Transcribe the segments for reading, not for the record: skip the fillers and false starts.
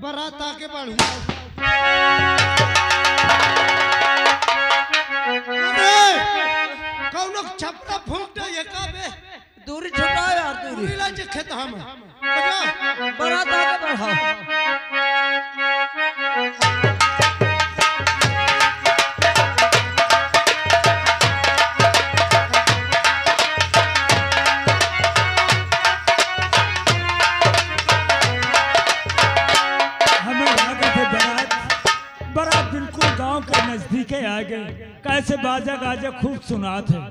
बारात आके बढ़ू कौन छपरा फूटा ये काबे दूरी छोटा यार दूरी लाज खेत हम बारात आके बढ़ाओ नजदीक आ गए कैसे बाजा गाजा खूब सुना थे।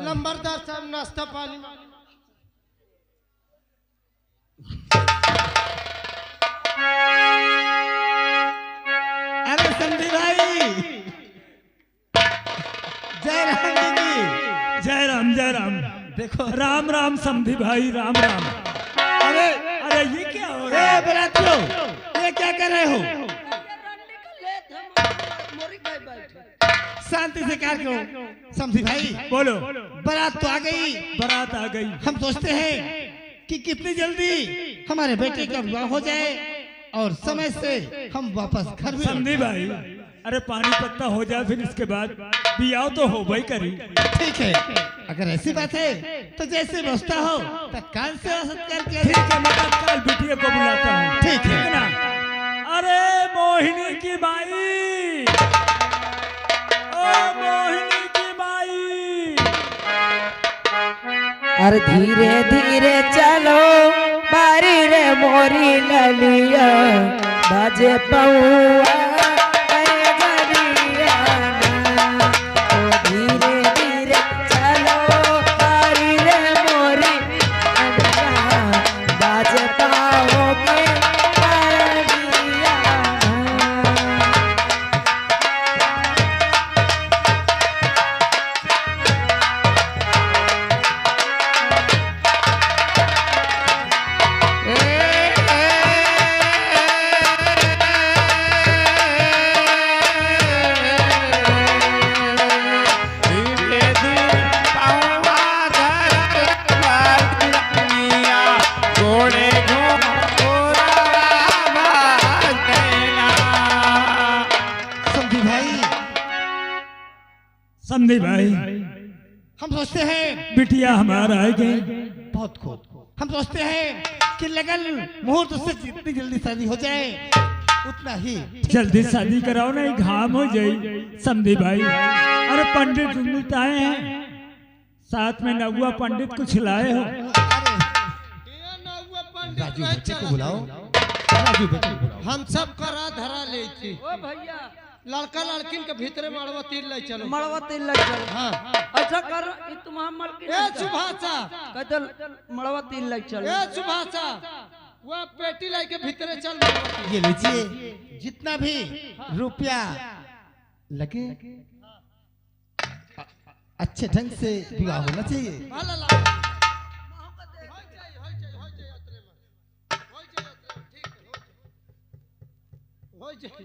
नंबरदार साहब नाश्ता पानी अरे समधी भाई जय राम जी जय राम जय राम। देखो राम राम समधी भाई राम राम। अरे अरे ये क्या हो रहा है? बरातियों ये क्या कर रहे हो? शांति से कार्य करो समधी भाई। बोलो। बारात तो आ गई बारात आ गई। हम सोचते हैं कि कितनी जल्दी हमारे बेटे का विवाह हो जाए और समय से हम वापस घर में। समधी भाई अरे पानी पत्ता हो जाए फिर इसके बाद बियाह तो हो भाई करी। ठीक है अगर ऐसी बात है तो जैसे व्यवस्था हो तत्काल से सत्कार किया ठीक है मैं तत्काल बिटिया को बुलाता हूँ। ठीक है ना। अरे मोहिनी की बाई मोहिनी की माई। अरे धीरे धीरे चलो बारी रे मोरी ललिया बाजे पौआ धीरे धीरे चलो बारी रे मोरी ललिया बाजे पाओगे समधी भाई हम सोचते हैं बिटिया हमारा आ गई। बहुत खूब। हम सोचते हैं कि लगन मुहूर्त से जितनी जल्दी शादी हो जाए उतना ही जल्दी शादी कराओ ना घाम हो जाए समधी भाई। अरे पंडित उन्नत आए हैं साथ में नगुआ पंडित कुछ लाए हो। राजू बच्चे को बुलाओ राजू बच्चे को बुलाओ। हम सब करा धरा ले थी ओ भैया लड़का लड़किन के भीतरे मड़वा तीर ले चलो मड़वा तीन लग चलो। हाँ अच्छा कर तुम्हारा मलकी ए सुभाषा कहते मड़वा तीन लग चलो। ए सुभाषा वो पेटी लाई के भीतरे चल ये लीजिए जितना भी रुपया लगे अच्छे ढंग से विवाह होना चाहिए। भाला ला हो जाए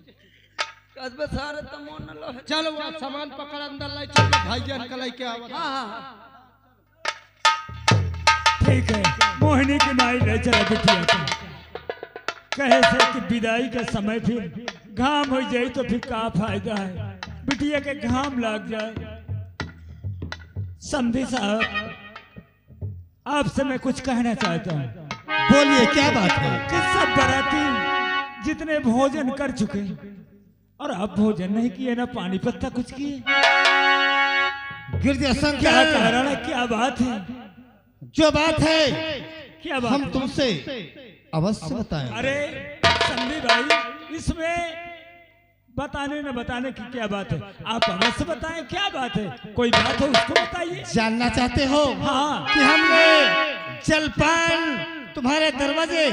कसबे सारे तो मोन न लो चलो वो सामान पकड़ अंदर लाई चलो भाईजान का लाई के आवत हाँ हाँ ठीक है, मोहिनी की माई ले चला बिटिया को। कहे से कि विदाई का समय फिर घाम हो जाए तो फिर का फायदा है, बिटिया के घाम लग जाए। समझी साहब, आपसे मैं कुछ कहना चाहता हूँ बोलिए क्या बात है? कि सब बाराती जितने भोजन कर चुके और अब भोजन नहीं किए ना पानी पत्ता कुछ किए, गिरजा क्या शंकर, कारण है, क्या बात है, जो बात है क्या बात हम है? तुमसे अवश्य बताएं। अरे संदीप भाई, इसमें बताने न बताने की क्या बात है, आप अवश्य बताएं क्या बात है, कोई बात हो उसको बताइए। जानना चाहते हो हाँ। कि हमने जलपान तुम्हारे दरवाजे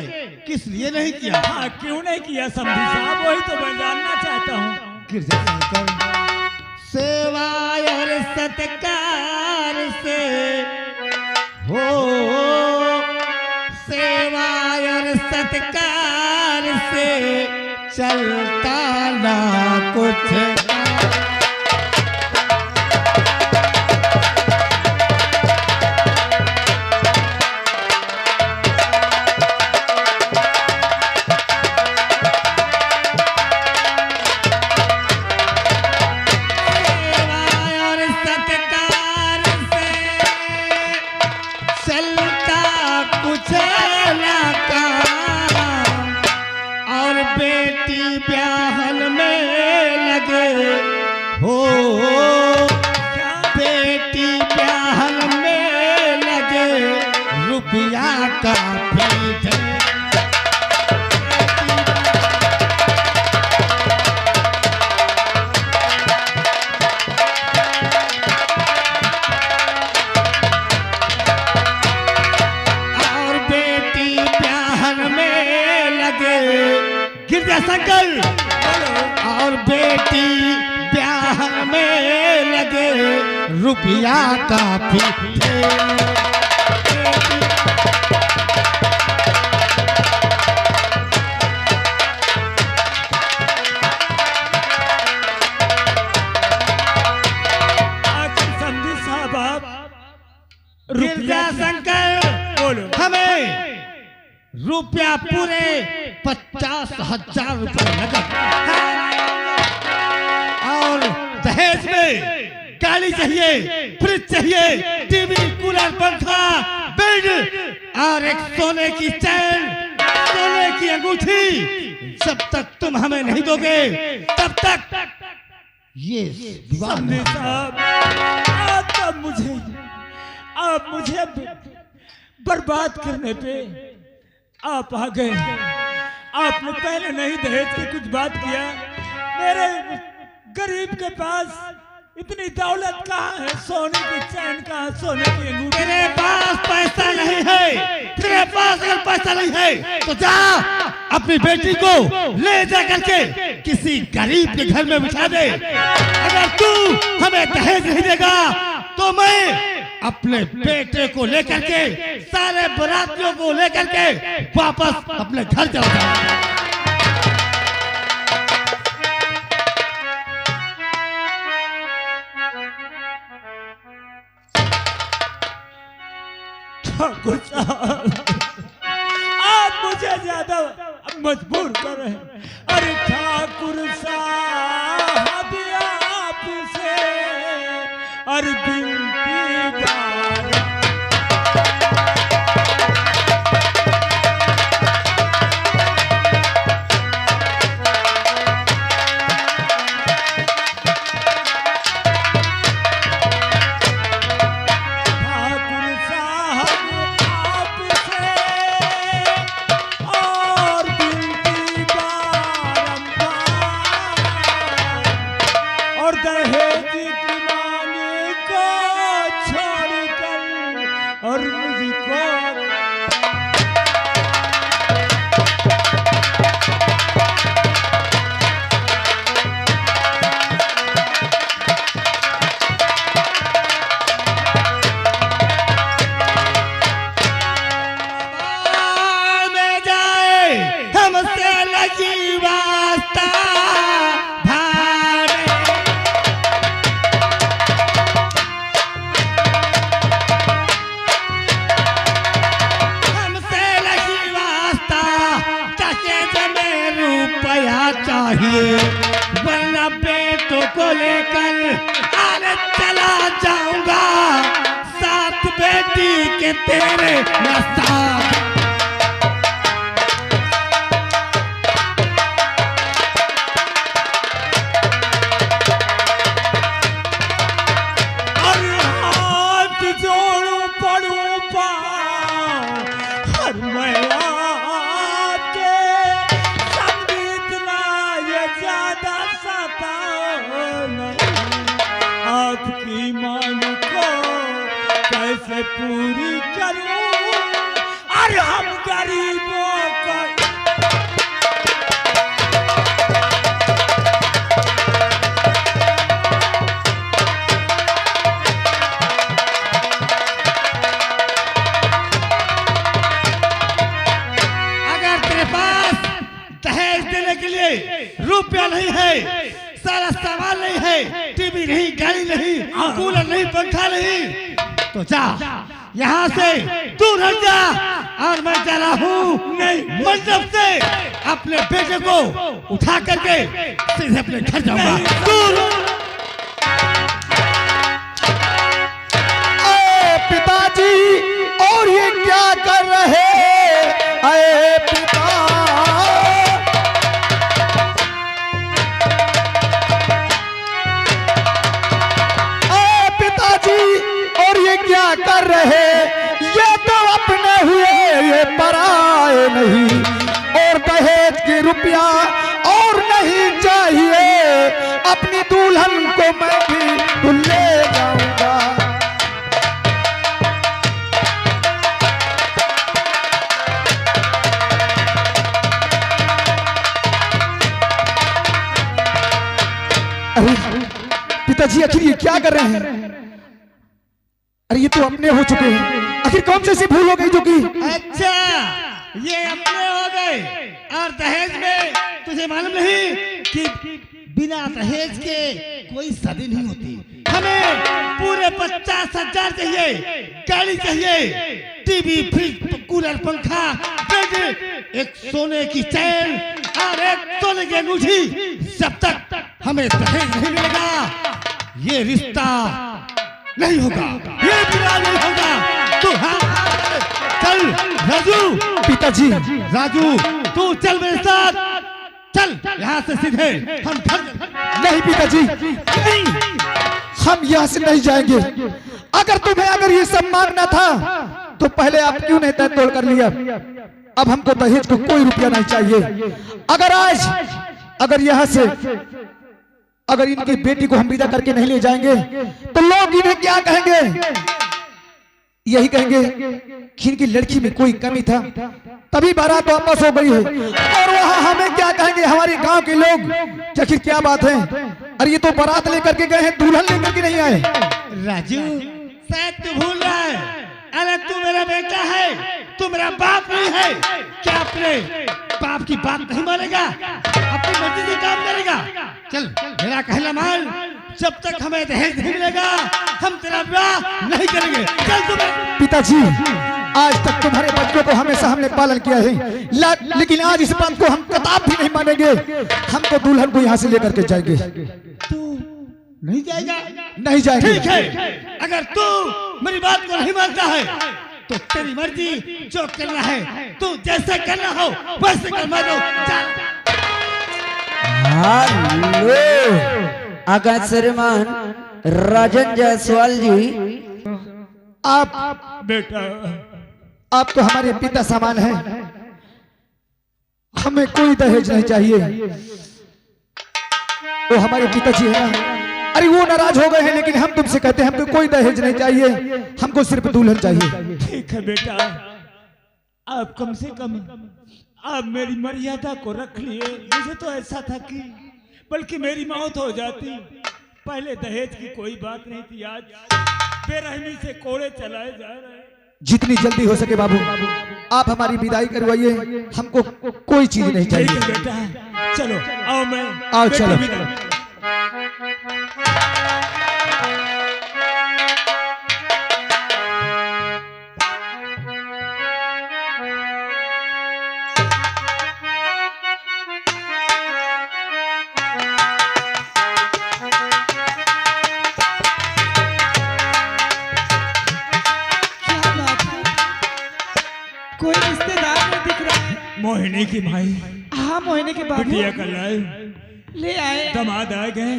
किस लिए नहीं किया? हाँ, क्यों नहीं किया समझी साहब, वही तो मैं जानना चाहता हूँ। गिरजा शंकर, सेवा और सत्कार से हो, सेवा और सत्कार से चलता ना कुछ। शंकर और बेटी ब्याह में लगे, रुपया काफी थे। समझी साहब, आप गिरजा शंकर, बोलो। हमें रुपया पूरे 50,000 रुपए नगद और दहेज में गाड़ी चाहिए, फ्रिज चाहिए, टीवी, कूलर, पंखा, बेड और एक सोने की चैन, सोने की अंगूठी। जब तक तुम हमें नहीं दोगे तब तक ये विवाह समझी नहीं। साहब, आप मुझे बर्बाद करने पे आप आ गए। आपने पहले नहीं दहेज की कुछ बात किया। मेरे गरीब के पास इतनी दौलत कहाँ है, सोने की चैन कहाँ, सोने की अंगूठी। तेरे पास पैसा नहीं है, तेरे पास अगर पैसा नहीं है तो जा अपनी बेटी को ले जा करके किसी गरीब के घर में बिठा दे। अगर तू हमें दहेज नहीं देगा तो मैं अपने बेटे को लेकर के, सारे बरातियों को लेकर के वापस अपने घर जाऊंगा। ठाकुर साहब, आप मुझे ज्यादा मजबूर कर रहे हैं। अरे ठाकुर साहब, आपसे अरे बिनती बार लगी वास्ता भारे, हमसे लगी वास्ता चाचे में रुपया चाहिए, वरना बेटों को लेकर आने चला जाऊंगा साथ बेटी के तेरे साथ। और हाथ जोड़ू पड़ू पाऊं हर मैं आपके संगीतना ये ज्यादा सताओ नहीं, आपकी मांग को कैसे पूरी करूं और हम गरीबों को। अगर तेरे पास दहेज देने के लिए रुपया नहीं है, सारा सामान नहीं है, टीवी नहीं, गाड़ी नहीं, कूलर नहीं, पंखा नहीं, तो जा यहाँ से दूर हट जा। और मैं जा रहा हूँ नहीं मंडप से अपने बेटे को उठा करके सीधे अपने घर जाऊंगा। दूर पिताजी और ये क्या कर रहे हैं? अरे पिता, पिताजी और ये क्या कर रहे? ये तो अपने हुए, ये पराए नहीं, और दहेज की रुपया और नहीं चाहिए, अपनी दुल्हन को मैं भी ले जाऊंगा। अरे पिताजी आखिर ये क्या कर रहे हैं? अरे ये तो अपने हो चुके हैं, आखिर कौन सी ऐसी भूल हो गई जो कि? अच्छा, ये अपने हो गए। और दहेज में तुझे मालूम नहीं कि बिना दहेज के कोई शादी नहीं होती। हमें पूरे 50,000 चाहिए, गाड़ी चाहिए, टीवी, फ्रिज, कूलर, पंखा, बेड, एक सोने की चैन और एक सोने की अंगूठी। जब तक हमें दहेज नहीं मिलेगा ये रिश्ता नहीं होगा, ये विवाह नहीं होगा। तू हाँ चल राजू। पिताजी, राजू तू चल मेरे साथ, चल यहाँ से सीधे हम घर। नहीं पिताजी, नहीं, हम यहाँ से नहीं जाएंगे। अगर ये सब मांगना था तो पहले आप क्यों नहीं तय तोड़ कर लिया? अब हमको दहेज को कोई रुपया नहीं चाहिए। अगर यहाँ से अगर इनकी बेटी को हम विदा करके नहीं ले जाएंगे तो लोग इन्हें क्या कहेंगे? यही कहेंगे कि इनकी लड़की में कोई कमी था, तभी बारात वापस हो गई है। और वहां हमें क्या कहेंगे हमारे गांव के लोग? आखिर क्या बात है? अरे ये तो बारात लेकर के गए हैं, दुल्हन लेकर के नहीं आए। राजू शायद तू भूल रहा है, अरे तू मेरा बेटा है, तू मेरा बाप नहीं है। क्या अपने बाप की बात नहीं मानेगा? अपनी मर्जी से काम करेगा? चल मेरा कहना मान, जब तक हमें दहेज नहीं मिलेगा हम तेरा विवाह नहीं करेंगे। चल तू। पिताजी, आज तक तुम्हारे बच्चों को हमेशा हमने पालन किया है, लेकिन आज इस बात को हम कदाप भी नहीं मानेंगे। हम तो दुल्हन को यहाँ से लेकर के जाएंगे। तू नहीं जाएगा? नहीं जाएंगे। ठीक है, अगर तू मेरी बात को नहीं मानता है तो तेरी मर्जी, जो करना है तू जैसे करना हो वैसे कर। मैं हेलो आकाश श्रीमान राजन जायसवाल जी, आप बेटा आप तो हमारे पिता समान हैं, हमें कोई दहेज नहीं चाहिए। वो हमारे पिताजी है ना, अरे वो नाराज हो गए हैं, लेकिन हम तुमसे कहते हैं हमको कोई दहेज नहीं चाहिए, हमको सिर्फ दुल्हन चाहिए। ठीक है बेटा, आप कम से कम आप मेरी मर्यादा को रख लिए। मुझे तो ऐसा था कि बल्कि मेरी मौत हो जाती। पहले दहेज की कोई बात नहीं थी, आज बेरहमी से कोड़े चलाए जा रहे हैं। जितनी जल्दी हो सके बाबू आप हमारी विदाई करवाइए, हमको कोई चीज नहीं ठीक है चाहिए। बेटा, चलो आओ मैं आओ, बेटी चलो। भी करो। क्या बात है, कोई रिश्तेदार नहीं दिख रहा है। मोहिनी की भाई हाँ मोहिनी के बाबू बिटिया का लाए ले आए। दामाद आ गए,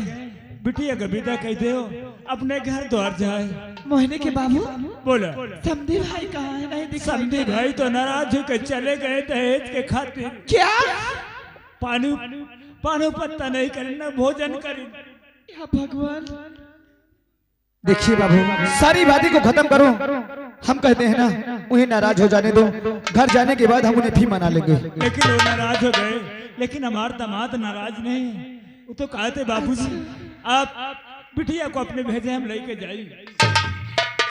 बिटिया का विदा कहते हो अपने घर द्वार जाए। मोहिनी के बाबू बोला समधी भाई कहाँ है, नहीं दिख समधी भाई तो नाराज होकर चले गए दहेज के खातिर। क्या पानी पानी पत्ता नहीं करना, भोजन करी। या भगवान, देखिए बाबू सारी बातें को खत्म करो, हम कहते हैं ना उन्हें नाराज हो जाने दो, घर जाने के बाद हम उन्हें भी मना लेंगे। लेकिन वो नाराज हो गए, लेकिन हमारा दामाद नाराज नहीं। वो तो कहते बाबूजी आप बिटिया को अपने भेजे, हम लेके जाएंगे।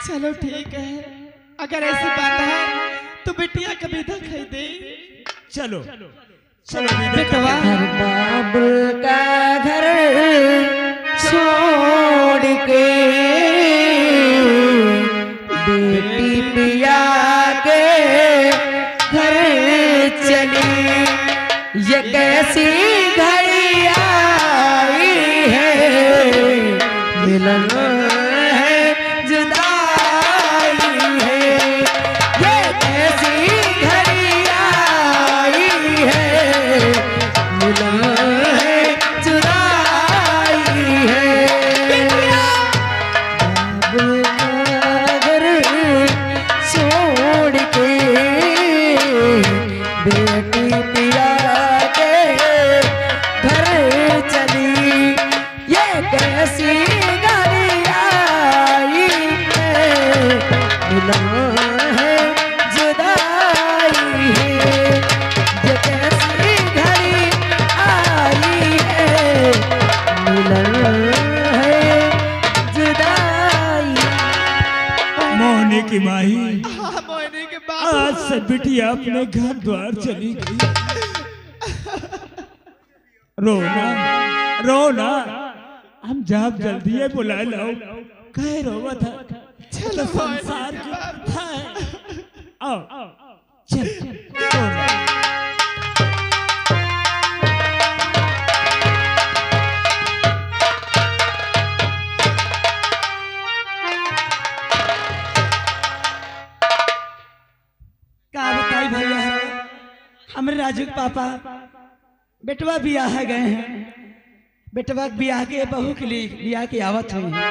चलो ठीक है, अगर ऐसी बात है तो बिटिया का विदा कह दे। चलो चलो विदा बेटवा घर बाबुल का घर छोड़ के बेटी पिया के घर चली, ये कैसी घड़ी आई है, मिलन है जुदाई है, ये कैसी घड़ी आई है, मिलन है जुदाई है। बाबू का घर छोड़ के बेटी पिया के घर चली, ये कैसी घड़ी आई है, मिलन है जुदाई है, ये कैसी घड़ी आई है, मिलन है जुदाई। मोहिनी की माही हाँ मोहिनी के बाबू आज से बिटिया अपने घर द्वार चली गई। रोना रोना, हम जब जल्दी है बुला लाओ, कहे रोवा था। चलो संसार की प्रथा है। आओ चल रोना। का बताई भैया, हमारे राजू के पापा बेटवा बियाह गए हैं, बेटवा के बियाह के बहू के लिए बियाह की आवत हुई है।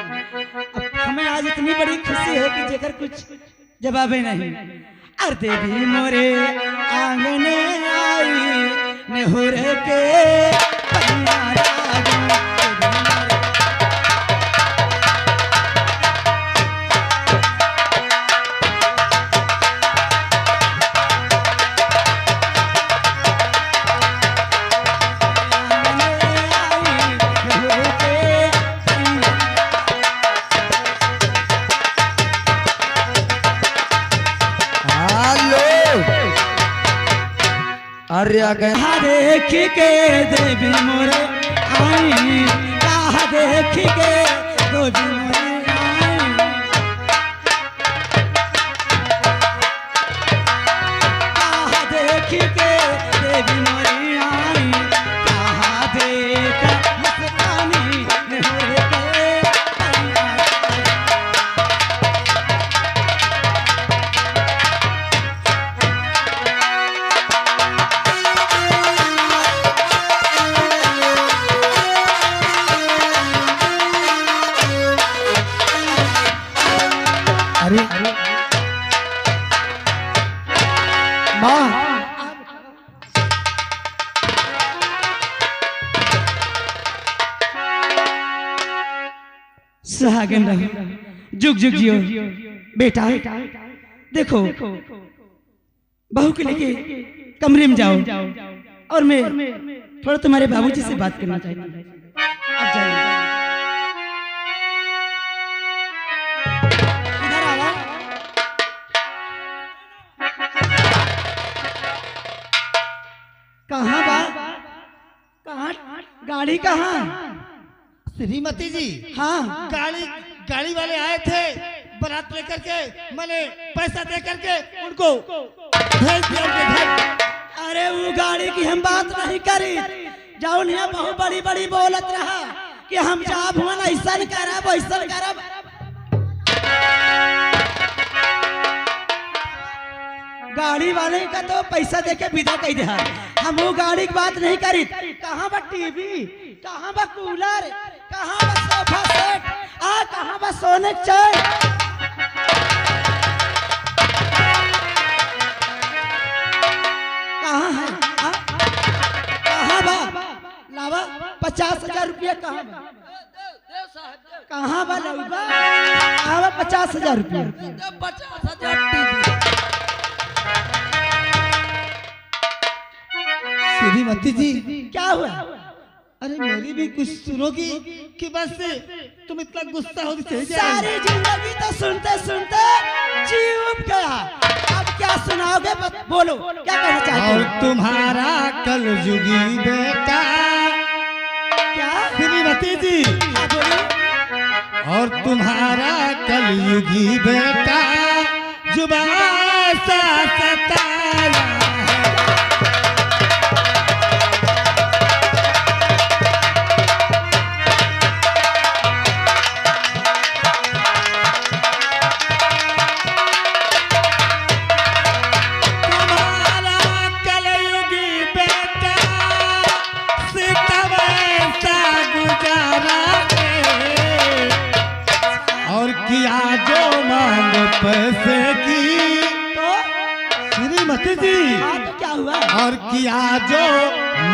अब हमें आज इतनी बड़ी खुशी है कि जेकर कुछ जवाबे नहीं। अर देवी मोरे आंगने आई नेहुर के पन्ना रागों, अरे आ गए कहा देख के देवी मोरे आई, कहा देख के देवी मोरे आई, कहा देख के देवी मोरे आई, कहा देख मस्तानी नेहुर के पन्ना। अरे माँ सुहागन रहो, जुग जुग जियो बेटा। देखो बहू के लेके कमरे में जाओ, और मैं थोड़ा तुम्हारे बाबूजी से बात करना चाहती हूँ। आप जाइए, इधर आओ। गाड़ी कहाँ? श्रीमती जी, हाँ गाड़ी वाले आए थे बारात लेकर के, मैंने पैसा दे करके उनको भेज दिया उनके घर। अरे वो गाड़ी की हम बात नहीं करी, जाओ नहीं बहुत बड़ी बड़ी बोलत रहा कि हम जा भुवन ऐसा करब वैसा करब। गाड़ी वाले का तो पैसा देके विदा कर दिया, हम वो गाड़ी की बात नहीं करी। कहाँ बा टीवी, कहाँ बा कूलर, कहाँ बा सोफा सेट, कहाँ बा सोने की चैन? कहाँ है? कहाँ बा? लावा 50,000 रुपया कहाँ बा? कहाँ बा लौबा? कहाँ बा 50,000 रुपया? 50,000 श्रीमती जी, क्या हुआ? अरे मेरी भी कुछ सुनोगी कि बस तुम इतना गुस्सा हो सारी जिंदगी तो सुनते सुनते जीव उब गया, अब क्या सुनाओगे? बोलो क्या कहना चाहते और हो? तुम्हारा कलयुगी बेटा, क्या श्रीमती जी, हाँ, बोलिए। और तुम्हारा कलयुगी बेटा जुबान सा सताया है। पैसे की तो श्रीमती जी, हाँ तो क्या हुआ? और किया जो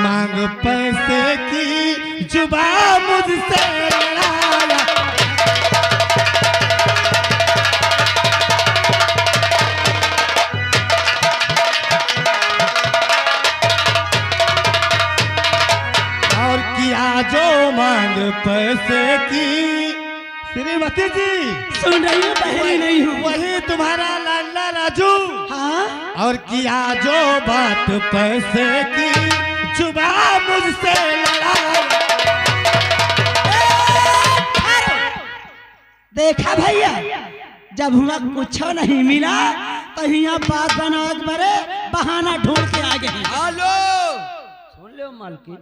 मांग पैसे की जुबान मुझसे लड़ाया। और किया जो मांग पैसे की श्रीमती जी, सुन रही हूँ, बहरी नहीं हूँ। वही तुम्हारा लाला राजू, हाँ और किया जो बात पैसे की जुबान मुझसे लड़ाया। देखा भैया, जब हुआ कुछ नहीं मिला तो यहाँ बात बना के बरे बहाना ढूंढ के आ गए। हेलो, सुन लो मालकिन,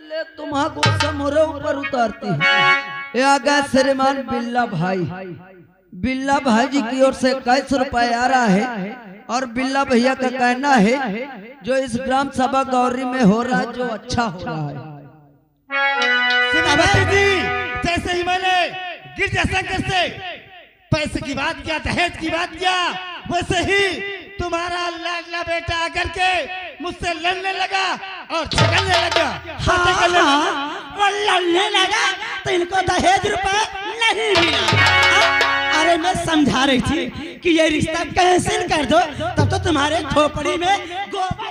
ले तुम्हारा गुस्सा मोरे ऊपर उतारती है। ये आ गए श्रीमान बिल्ला भाई, बिल्ला भाई जी की ओर से 21 रुपए आ रहा है, और बिल्ला भैया का कहना है जो इस ग्राम सभा गौरी में हो रहा है जो अच्छा हो रहा है। श्रीमती जी, जैसे ही मैंने गिरजा शंकर से पैसे की बात किया, दहेज की बात किया, वैसे ही तुम्हारा लाडला बेटा आकर के मुझसे लड़ने लगा और झगड़ने लगा। वो लड़ने लगा तो इनको दहेज रुपए नहीं मिला। अरे मैं समझा रही थी कि ये रिश्ता कैंसिल कर दो, तब तो तुम्हारे खोपड़ी में गोबर।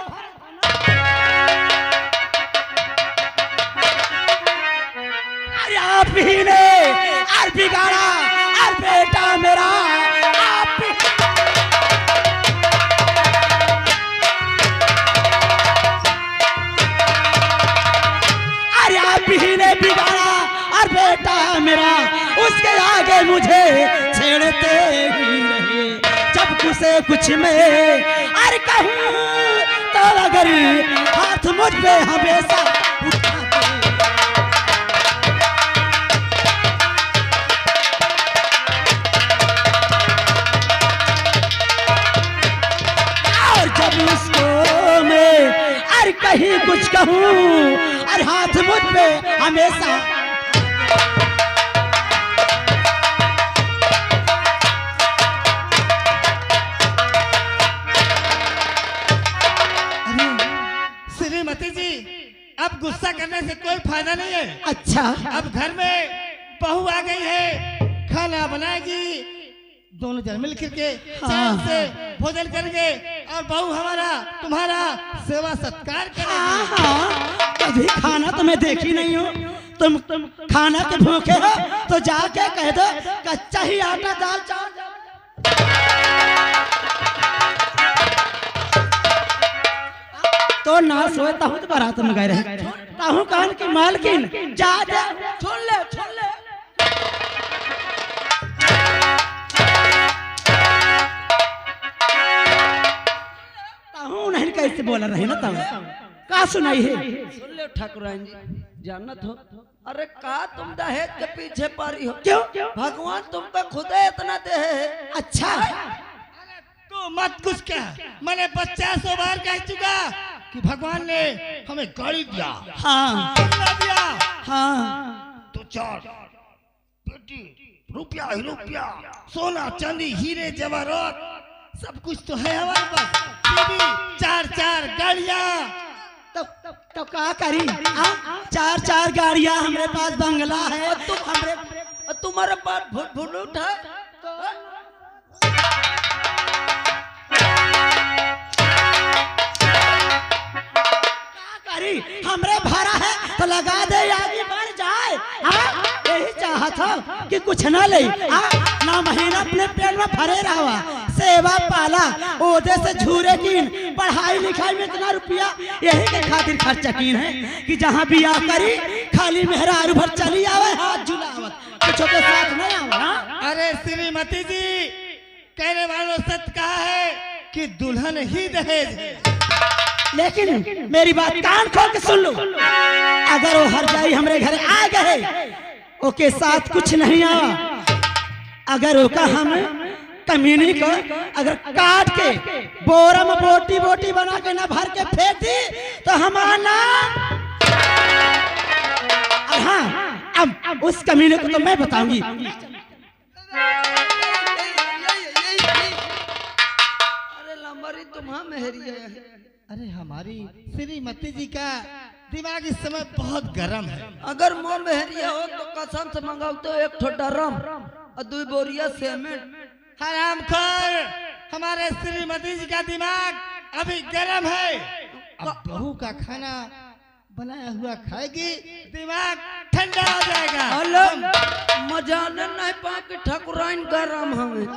अरे आप ही ने और बिगाड़ा, और बेटा मेरा आप ही। अरे आप ही ने बिगाड़ा और बेटा मेरा उसके आगे मुझे छेड़ते ही रहे। जब कुछ कुछ में अरे कहूँ तो अगर हाथ मुझ पे हमेशा उठाते। और जब उसको मैं अरे कहीं कुछ कहूँ और हाथ मुझ पे हमेशा। श्रीमती जी, अब गुस्सा करने से कोई फायदा नहीं है। अच्छा, अब घर में बहू आ गई है, खाना बनाएगी, दोनों जन मिल करके चैन से भोजन करेंगे, और बहू हमारा तुम्हारा सेवा सत्कार करेगी। हाँ, कभी खाना तो मैं देखी नहीं हूँ। तुम खाना के भूखे हो तो जाके कह दो कच्चा ही आटा दाल चावल। तो ना सोए ताहू तो बारात में गए रहे ताहू कहन की मालकिन जा जा छोड़ ले छोड़ ले। ताहू नहीं कैसे बोल रहे ना ताहू का सुनाई है सुन ले ठाकुराइन जी, जानत हो अरे का तुम दहेज के पीछे पड़ी हो? क्यों भगवान तुमको खुदे इतना दे है। अच्छा तू मत कुछ कह, मैंने 50 बार कह चुका कि भगवान ने हमें गाड़ी दिया, हाँ बंगला दिया, हाँ तो 4 बेटी, रुपया ही रुपया, सोना चांदी हीरे जवाहरात सब कुछ तो है हमारे पास, टीवी, 4 गाड़ियाँ। तो का करी 4 गाड़ियां हमारे पास बंगला है तुम हमरे तुम्हारे पास भुट है करी हमरे भरा है तो लगा दे आगे बढ़ जाए यही चाहत हो कि कुछ ना ले ना महीना अपने पेट में भरे रहा सेवा पाला ओदे से झूरे कीन पढ़ाई लिखाई में इतना रुपया यही के खातिर खर्चा कीन है कि जहाँ बियाह करी खाली मेहरारू भर चली आवे हाथ झुलावत कुछ के साथ नहीं आवे। अरे श्रीमती जी कहने वालों सच कहा है कि दुल्हन ही दहेज है, लेकिन मेरी बात कान खोल के सुन लो अगर वो हर जाई हमरे घर आ गए ओके साथ कुछ नहीं आवा अगर ओका हम कमीनी को अगर काट के बोरा में बोटी बोटी बना के ना भर के फेंक दी तो हमारा नाम हाँ अब उस कमीने को तो मैं बताऊंगी। अरे लंबरी तुम्हारा मेहरी है। अरे हमारी श्रीमती जी का दिमाग इस समय बहुत गर्म है। अगर मोह मेहरिया हो तो कसम से मंगाओ तो 1 ठोटा रम और 2 बोरिया सीमेंट। हरामखोर, हमारे श्रीमती जी का दिमाग अभी गर्म है, अब बहू का खाना बनाया हुआ खाएगी दिमाग ठंडा हो जाएगा। अलग मजाने नहीं पा के ठाकुराइन गरम हमें।